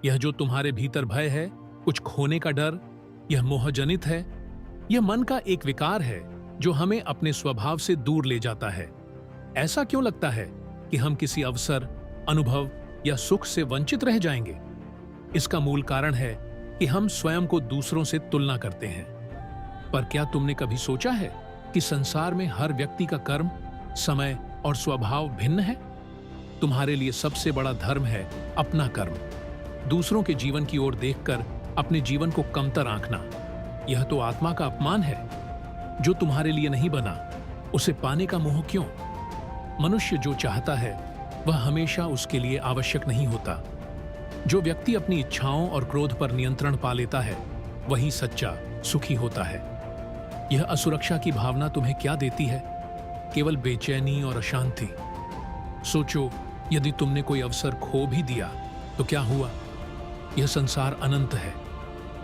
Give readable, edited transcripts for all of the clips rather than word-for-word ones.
यह जो तुम्हारे भीतर भय है, कुछ खोने का डर, यह मोहजनित है। यह मन का एक विकार है जो हमें अपने स्वभाव से दूर ले जाता है। ऐसा क्यों लगता है कि हम किसी अवसर, अनुभव या सुख से वंचित रह जाएंगे? इसका मूल कारण है कि हम स्वयं को दूसरों से तुलना करते हैं। पर क्या तुमने कभी सोचा है कि संसार में हर व्यक्ति का कर्म, समय और स्वभाव भिन्न है? तुम्हारे लिए सबसे बड़ा धर्म है अपना कर्म। दूसरों के जीवन की ओर देखकर अपने जीवन को कमतर आंकना, यह तो आत्मा का अपमान है। जो तुम्हारे लिए नहीं बना, उसे पाने का मोह क्यों? मनुष्य जो चाहता है वह हमेशा उसके लिए आवश्यक नहीं होता। जो व्यक्ति अपनी इच्छाओं और क्रोध पर नियंत्रण पा लेता है, वही सच्चा सुखी होता है। यह असुरक्षा की भावना तुम्हें क्या देती है? केवल बेचैनी और अशांति। सोचो, यदि तुमने कोई अवसर खो भी दिया तो क्या हुआ? यह संसार अनंत है।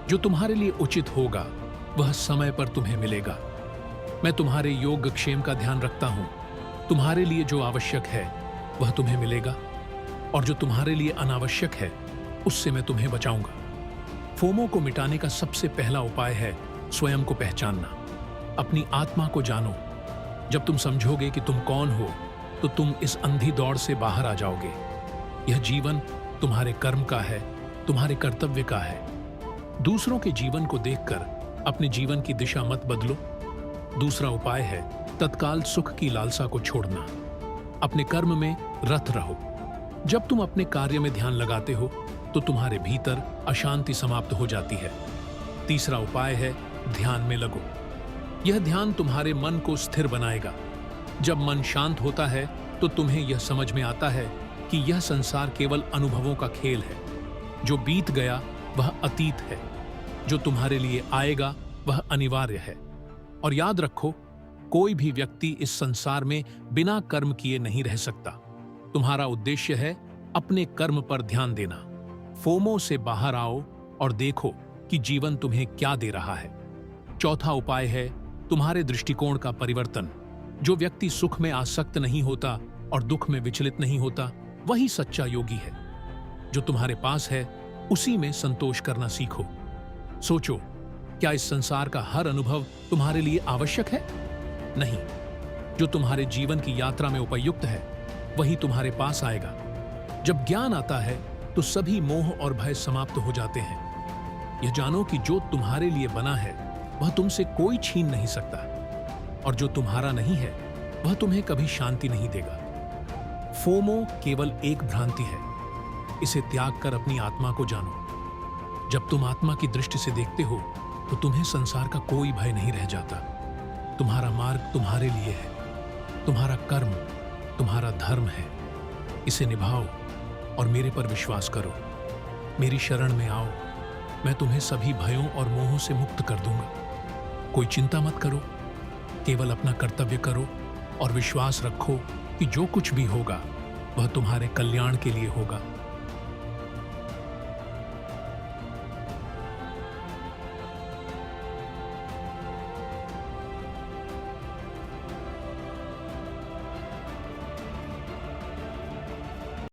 जो तुम्हारे लिए उचित होगा वह समय पर तुम्हें मिलेगा। मैं तुम्हारे योगक्षेम का ध्यान रखता हूं। तुम्हारे लिए जो आवश्यक है वह तुम्हें मिलेगा, और जो तुम्हारे लिए अनावश्यक है उससे मैं तुम्हें बचाऊंगा। फोमो को मिटाने का सबसे पहला उपाय है स्वयं को पहचानना। अपनी आत्मा को जानो। जब तुम समझोगे कि तुम कौन हो, तो तुम इस अंधी दौड़ से बाहर आ जाओगे। यह जीवन तुम्हारे कर्म का है, तुम्हारे कर्तव्य का है। दूसरों के जीवन को देखकर अपने जीवन की दिशा मत बदलो। दूसरा उपाय है तत्काल सुख की लालसा को छोड़ना। अपने कर्म में रत रहो। जब तुम अपने कार्य में ध्यान लगाते हो तो तुम्हारे भीतर अशांति समाप्त हो जाती है। तीसरा उपाय है ध्यान में लगो। यह ध्यान तुम्हारे मन को स्थिर बनाएगा। जब मन शांत होता है तो तुम्हें यह समझ में आता है कि यह संसार केवल अनुभवों का खेल है। जो बीत गया वह अतीत है, जो तुम्हारे लिए आएगा वह अनिवार्य है। और याद रखो, कोई भी व्यक्ति इस संसार में बिना कर्म किए नहीं रह सकता। तुम्हारा उद्देश्य है अपने कर्म पर ध्यान देना। फोमो से बाहर आओ और देखो कि जीवन तुम्हें क्या दे रहा है। चौथा उपाय है तुम्हारे दृष्टिकोण का परिवर्तन। जो व्यक्ति सुख में आसक्त नहीं होता और दुख में विचलित नहीं होता, वही सच्चा योगी है। जो तुम्हारे पास है उसी में संतोष करना सीखो। सोचो, क्या इस संसार का हर अनुभव तुम्हारे लिए आवश्यक है? नहीं। जो तुम्हारे जीवन की यात्रा में उपयुक्त है वही तुम्हारे पास आएगा। जब ज्ञान आता है तो सभी मोह और भय समाप्त हो जाते हैं। यह जानो कि जो तुम्हारे लिए बना है वह तुमसे कोई छीन नहीं सकता, और जो तुम्हारा नहीं है वह तुम्हें कभी शांति नहीं देगा। फोमो केवल एक भ्रांति है। इसे त्याग कर अपनी आत्मा को जानो। जब तुम आत्मा की दृष्टि से देखते हो तो तुम्हें संसार का कोई भय नहीं रह जाता। तुम्हारा मार्ग तुम्हारे लिए है। तुम्हारा कर्म तुम्हारा धर्म है। इसे निभाओ और मेरे पर विश्वास करो। मेरी शरण में आओ। मैं तुम्हें सभी भयों और मोहों से मुक्त कर दूंगा। कोई चिंता मत करो, केवल अपना कर्तव्य करो और विश्वास रखो कि जो कुछ भी होगा वह तुम्हारे कल्याण के लिए होगा।